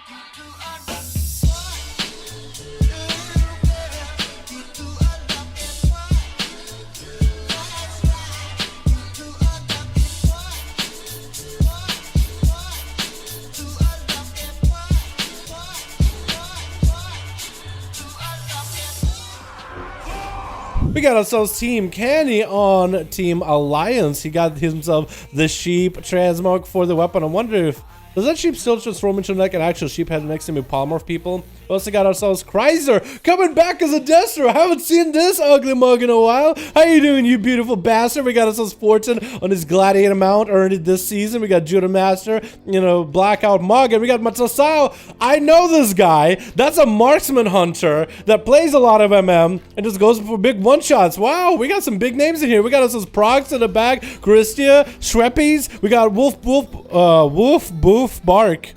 We got ourselves Team Canny on Team Alliance. He got himself the sheep transmog for the weapon. I wonder if does that sheep still transform into like an actual sheep head next to me polymorph people? We also got ourselves Chrysler coming back as a Destro. I haven't seen this ugly mug in a while. How you doing, you beautiful bastard? We got ourselves Fortune on his Gladiator mount, earned it this season. We got Judah Master, you know, Blackout Mug, and we got Matasao. I know this guy. That's a marksman hunter that plays a lot of MM and just goes for big one-shots. Wow, we got some big names in here. We got ourselves Prox in the back, Christia, Shrepies. We got Wolf Boof Bark.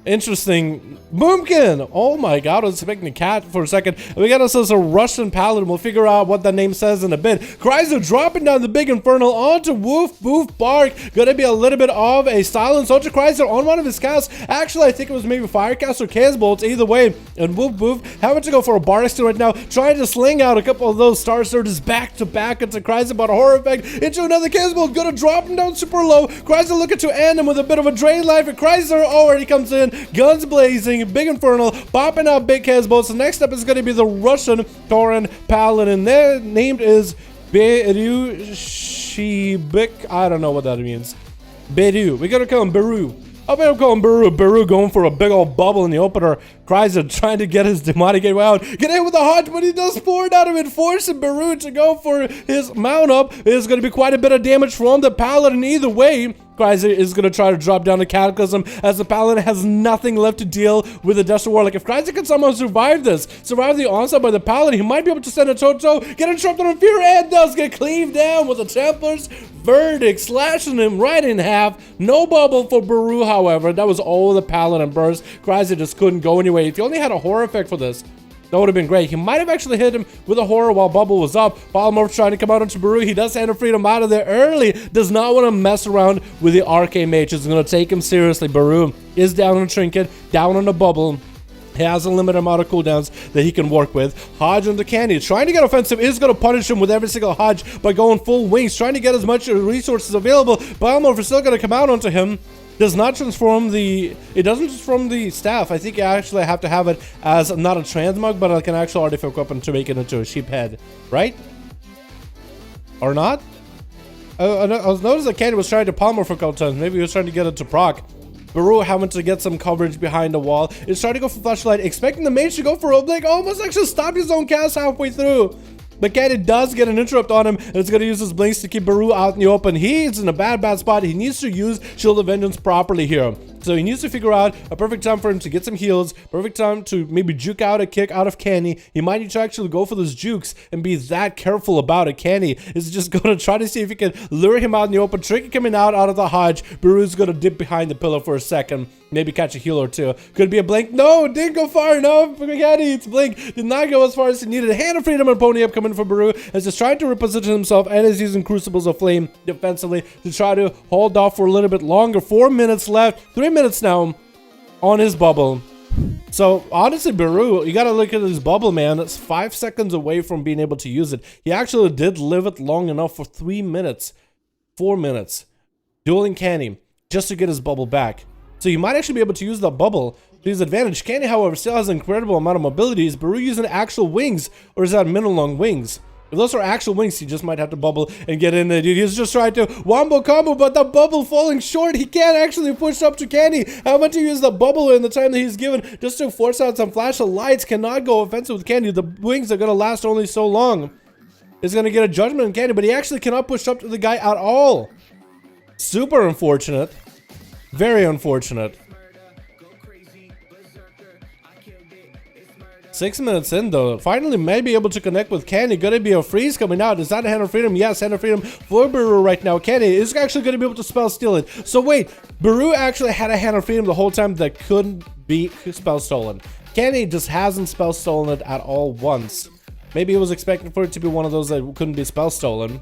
Interesting. Boomkin! Oh my god, I was expecting a cat for a second. And we got ourselves a Russian Paladin. We'll figure out what that name says in a bit. Chrysler dropping down the big Infernal onto Woof Boof Bark. Gonna be a little bit of a silence onto Chrysler on one of his casts. Actually, I think it was maybe Firecast or Chaos Bolts. Either way, and Woof Boof having to go for a Bardic Steel right now. Trying to sling out a couple of those Star Surges back to back into Chrysler, but a Horror Effect into another Chaos Bolt. Gonna drop him down super low. Chrysler looking to end him with a bit of a drain life. And Chrysler already comes in. Guns blazing, big Infernal, popping out big Chaos Bolts. The next up is going to be the Russian Tauren Paladin. Their name is Berushibik. I don't know what that means. Beru. We gotta call him Beru. I better call him Beru. Beru going for a big old bubble in the opener. Chrysler trying to get his demonic gateway out. Get in with the hodge, but he does pour it out of it, forcing Beru to go for his mount up. It's going to be quite a bit of damage from the Paladin either way. Chrysler is going to try to drop down the Cataclysm as the Paladin has nothing left to deal with the Destro Warlock. If Chrysler can somehow survive this, survive the onslaught by the Paladin, he might be able to send a Toto, get interrupted on Fear, and does get cleaved down with the Templars. Verdict slashing him right in half. No bubble for Beru, however. That was all the Paladin burst. Chrysler just couldn't go anyway. If he only had a horror effect for this, that would have been great. He might have actually hit him with a horror while bubble was up. Polymorph trying to come out onto Beru. He does hand a freedom out of there early. Does not want to mess around with the Arcane Mage. It's going to take him seriously. Beru is down on a trinket, down on the bubble. He has a limited amount of cooldowns that he can work with. Hodge on the Candy. Trying to get offensive is going to punish him with every single Hodge by going full wings. Trying to get as much resources available. Polymorph is still going to come out onto him. Does not transform the... It doesn't transform the staff. I think you actually have to have it as not a transmog, but like an actual artifact weapon to make it into a sheep head. Right? Or not? I was noticing that Candy was trying to polymorph for a couple times. Maybe he was trying to get it to proc. Beru having to get some coverage behind the wall. Is trying to go for Flashlight, expecting the mage to go for Oblique. Almost actually stopped his own cast halfway through. But Candy does get an interrupt on him, and it's going to use his blinks to keep Beru out in the open. He's in a bad spot. He needs to use Shield of Vengeance properly here. So he needs to figure out a perfect time for him to get some heals, perfect time to maybe juke out a kick out of Canny. He might need to actually go for those jukes and be that careful about it. Canny is just going to try to see if he can lure him out in the open, trick coming out of the Hodge. Beru's going to dip behind the pillar for a second, maybe catch a heal or two. Could be a blink. No, didn't go far enough. Canny, it's blink. Did not go as far as he needed. A hand of freedom and pony up coming for Beru as he's trying to reposition himself and is using Crucibles of Flame defensively to try to hold off for a little bit longer. 4 minutes left. 3 minutes now on his bubble. So honestly, Beru, you gotta look at his bubble, man. That's 5 seconds away from being able to use it. He actually did live it long enough for 3 minutes, 4 minutes, dueling Canny just to get his bubble back. So you might actually be able to use that bubble to his advantage. Canny, however, still has an incredible amount of mobility. Is Beru using actual wings, or is that middle long wings? If those are actual wings, he just might have to bubble and get in there, dude. He's just trying to wombo combo, but the bubble falling short. He can't actually push up to Candy. How much to use the bubble in the time that he's given just to force out some flash of lights. Cannot go offensive with Candy. The wings are going to last only so long. He's going to get a judgment on Candy, but he actually cannot push up to the guy at all. Super unfortunate. Very unfortunate. 6 minutes in though, finally may be able to connect with Candy. Gonna be a freeze coming out. Is that a Hand of Freedom? Yes, Hand of Freedom for Beru right now. Candy is actually gonna be able to spell steal it. So wait, Beru actually had a Hand of Freedom the whole time that couldn't be spell stolen. Candy just hasn't spell stolen it at all once. Maybe he was expecting for it to be one of those that couldn't be spell stolen.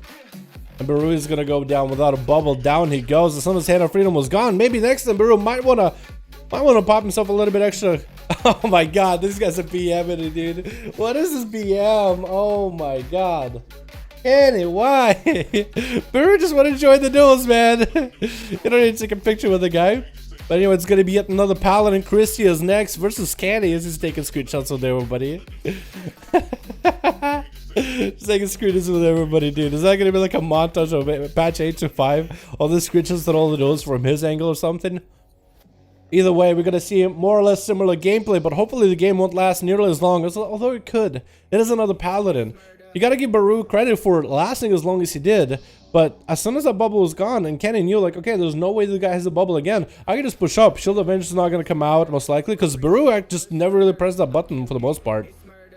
And Beru is gonna go down without a bubble. Down he goes. As soon as Hand of Freedom was gone, maybe next time Beru might wanna Might want to pop himself a little bit extra. Oh my god, this guy's a BM in it, dude. What is this BM? Oh my god. Kenny, why? Beru just want to join the duels, man. You don't need to take a picture with the guy. But anyway, it's going to be yet another Paladin. Christy is next versus Kenny as he's taking screenshots with everybody. Just taking screenshots with everybody, dude. Is that going to be like a montage of patch 8.5? All the screenshots and all the duels from his angle or something? Either way, we're going to see more or less similar gameplay, but hopefully the game won't last nearly as long, although it could. It is another Paladin. You gotta give Beru credit for lasting as long as he did, but as soon as that bubble was gone and Kenny knew, like, okay, there's no way the guy has a bubble again, I can just push up. Shield of Vengeance is not gonna come out, most likely, because Beru just never really pressed that button for the most part.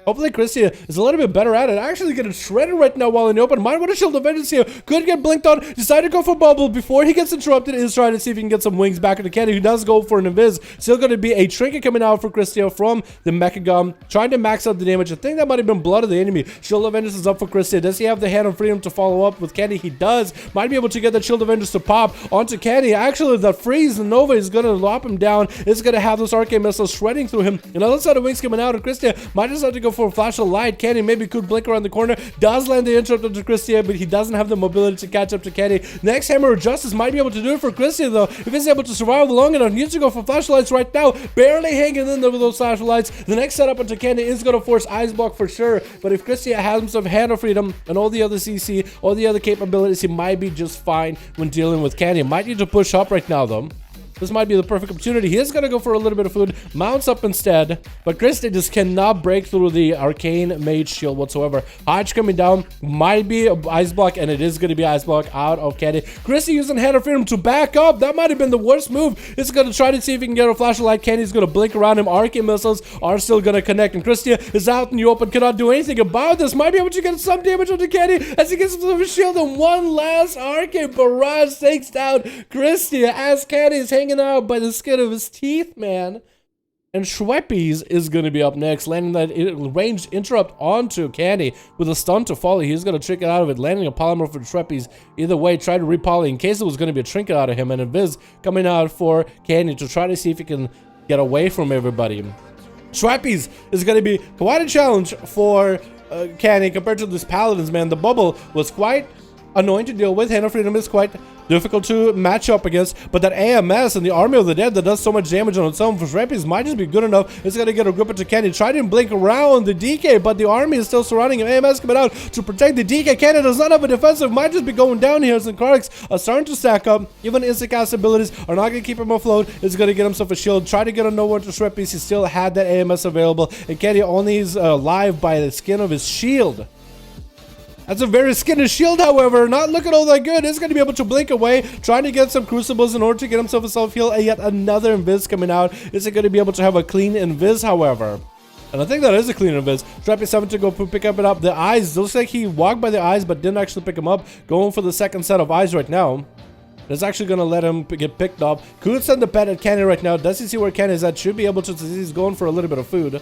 Hopefully Christia is a little bit better at it. Actually getting shredded right now while in the open. Might want to Shield of Vengeance here. Could get blinked on. Decided to go for bubble before he gets interrupted. Is trying to see if he can get some wings back into Kenny, who does go for an invis. Still going to be a trinket coming out for Christia from the Mecha Gun. Trying to max out the damage. I think that might have been blood of the enemy. Shield of Vengeance is up for Christia. Does he have the Hand of Freedom to follow up with Kenny? He does. Might be able to get that Shield of Vengeance to pop onto Kenny. Actually, that freeze, the Nova is going to lop him down. It's going to have those arcane missiles shredding through him. And other side of wings coming out, and Christia might just have to go for a flash of light. Kenny maybe could blink around the corner. Does land the interrupt onto Christia, but he doesn't have the mobility to catch up to Kenny. Next Hammer of Justice might be able to do it for Christia, though. If he's able to survive long enough, needs to go for flashlights right now. Barely hanging in there with those flashlights. The next setup onto Kenny is going to force Ice Block for sure. But if Christia has himself Hand of Freedom and all the other CC, all the other capabilities, he might be just fine when dealing with Kenny. Might need to push up right now, though. This might be the perfect opportunity. He is going to go for a little bit of food. Mounts up instead. But Christy just cannot break through the arcane mage shield whatsoever. Hodge coming down. Might be Ice Block. And it is going to be Ice Block out of Kenny. Christy using Hand of Freedom to back up. That might have been the worst move. It's going to try to see if he can get a flashlight. Kenny's going to blink around him. Arcane missiles are still going to connect. And Christy is out in the open. Cannot do anything about this. Might be able to get some damage onto Kenny as he gets himself a shield. And one last arcane barrage takes down Christy as Kenny is hanging out by the skin of his teeth, man. And Schweppes is going to be up next, landing that ranged interrupt onto Kenny with a stun to follow. He's going to trick it out of it, landing a polymer for Schweppes. Either way, try to repoly in case it was going to be a trinket out of him, and a Viz coming out for Kenny to try to see if he can get away from everybody. Schweppes is going to be quite a challenge for Kenny compared to this Paladins, man. The bubble was quite annoying to deal with. Hand of Freedom is quite difficult to match up against, but that AMS and the Army of the Dead that does so much damage on its own for Schweppes might just be good enough. It's going to get a grip into Kenny. Try to blink around the DK, but the army is still surrounding him. AMS coming out to protect the DK. Kenny does not have a defensive, might just be going down here. As the Karks are starting to stack up. Even instant cast abilities are not going to keep him afloat. It's going to get himself a shield. Try to get a no-one to Schweppes. He still had that AMS available, and Kenny only is alive by the skin of his shield. That's a very skinny shield, however. Not looking all that good. He's going to be able to blink away, trying to get some crucibles in order to get himself a self-heal. And yet another invis coming out. Isn't going to be able to have a clean invis, however. And I think that is a clean invis. Trappy 7 to go pick up it up. The eyes, looks like he walked by the eyes, but didn't actually pick him up. Going for the second set of eyes right now. It's actually going to let him get picked up. Could send the pet at Kenny right now. Does he see where Kenny is at? Should be able to. He's going for a little bit of food.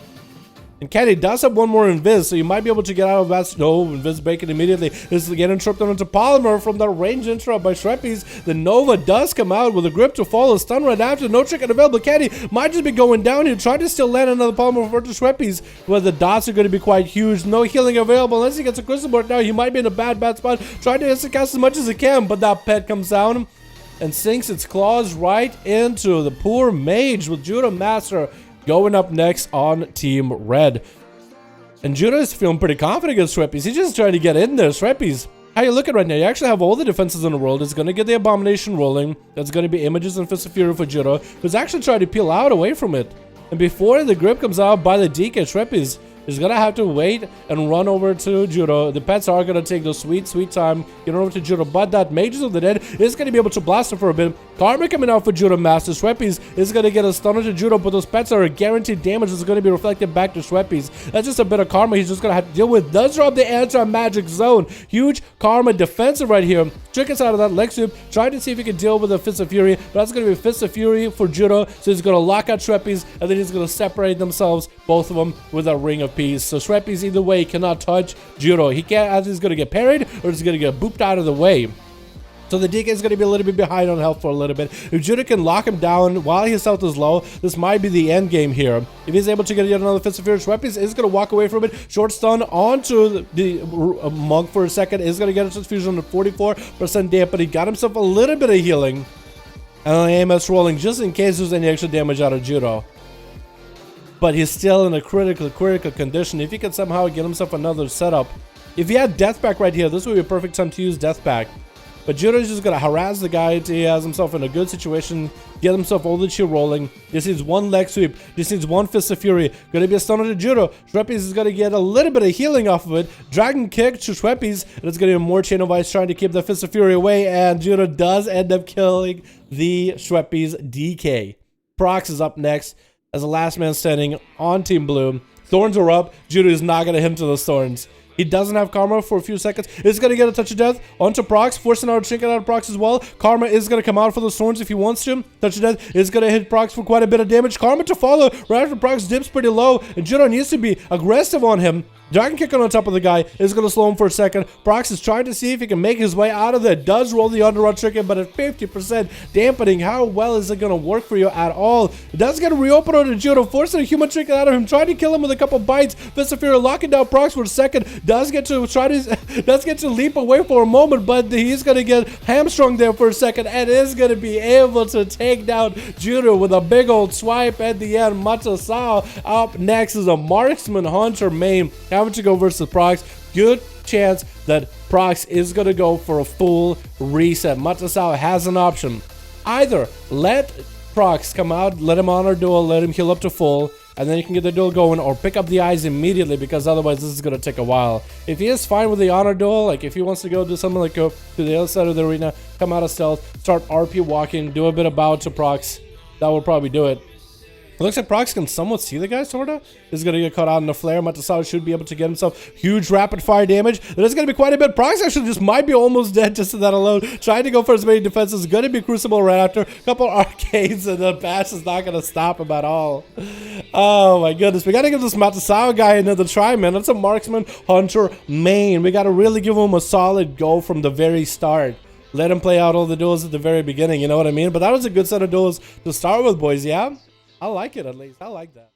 And Kenny does have one more invis, so you might be able to get out of that. No, invis breaking immediately. This is getting interrupted onto Polymer from the range interrupt by Schweppes. The Nova does come out with a grip to follow. Stun right after. No trick available. Kenny might just be going down here. Trying to still land another Polymer for Schweppes, where the dots are going to be quite huge. No healing available unless he gets a crystal board now. He might be in a bad spot. Trying to instant cast as much as he can, but that pet comes down and sinks its claws right into the poor mage with Judah Master going up next on Team Red. And Judah is feeling pretty confident against Schweppes. He's just trying to get in there. Schweppes, how you looking right now? You actually have all the defenses in the world. It's going to get the Abomination rolling. That's going to be Images and Fist of Fury for Judah, who's actually trying to peel out away from it. And before the grip comes out by the DK, Schweppes is going to have to wait and run over to Judo. The pets are going to take the sweet time getting over to Judo, but that Mages of the Dead is going to be able to blast him for a bit. Karma coming out for Judo Master. Schweppes is going to get a stunner to Judo, but those pets are a guaranteed damage that's going to be reflected back to Schweppes. That's just a bit of karma he's just going to have to deal with. Does drop the anti-magic zone. Huge karma defensive right here. Trick us out of that leg sweep. Trying to see if he can deal with the Fist of Fury, but that's going to be Fist of Fury for Judo. So he's going to lock out Schweppes, and then he's going to separate themselves, both of them, with a Ring of Peace. So Schweppes either way cannot touch Judo. He can't, either he's going to get parried or he's going to get booped out of the way. So the DK is going to be a little bit behind on health for a little bit. If Judah can lock him down while his health is low, this might be the end game here. If he's able to get yet another Fist of Fury, Schweppes is going to walk away from it. Short stun onto the Monk for a second. Is going to get his fusion to 44% damage, but he got himself a little bit of healing. And AMS rolling just in case there's any extra damage out of Judo. But he's still in a critical condition. If he can somehow get himself another setup. If he had Death Pack right here, this would be a perfect time to use Death Pack. But Judo is just going to harass the guy until he has himself in a good situation, get himself all the chi rolling. This needs one leg sweep. This needs one Fist of Fury. Going to be a stun to Judo. Schweppes is going to get a little bit of healing off of it. Dragon Kick to Schweppes. And it's going to be more Chain of Ice trying to keep the Fist of Fury away. And Judo does end up killing the Schweppes DK. Prox is up next as the last man standing on Team Blue. Thorns are up. Judo is not going to hit him to those thorns. He doesn't have Karma for a few seconds. He's going to get a touch of death onto Prox, forcing out a trinket out of Prox as well. Karma is going to come out for those thorns if he wants to. Touch of death is going to hit Prox for quite a bit of damage. Karma to follow right after Prox dips pretty low, and Judo needs to be aggressive on him. Dragon Kick on top of the guy is going to slow him for a second. Prox is trying to see if he can make his way out of there. Does roll the underrun trinket, but at 50% dampening, how well is it going to work for you at all? It does get a reopen on Judo, forcing a human trinket out of him, trying to kill him with a couple bites. Fist of Fury locking down Prox for a second. Does get to leap away for a moment, but he's going to get hamstrung there for a second and is going to be able to take down Judo with a big old swipe at the end. Matasao up next is a marksman hunter main. Having to go versus Prox. Good chance that Prox is going to go for a full reset. Matasao has an option. Either let Prox come out, let him honor duel, let him heal up to full, and then you can get the duel going, or pick up the eyes immediately, because otherwise this is going to take a while. If he is fine with the honor duel, like if he wants to go do something like go to the other side of the arena, come out of stealth, start RP walking, do a bit of bow to Prox, that will probably do it. It looks like Prox can somewhat see the guy, sorta. He's gonna get caught out in the flare. Matasao should be able to get himself huge rapid fire damage. There's gonna be quite a bit. Prox actually just might be almost dead just to that alone. Trying to go for as many defenses. Gonna be Crucible right after. A couple arcades, and the bash is not gonna stop him at all. Oh my goodness. We gotta give this Matasao guy another try, man. That's a marksman hunter main. We gotta really give him a solid go from the very start. Let him play out all the duels at the very beginning, you know what I mean? But that was a good set of duels to start with, boys, yeah? I like it, at least. I like that.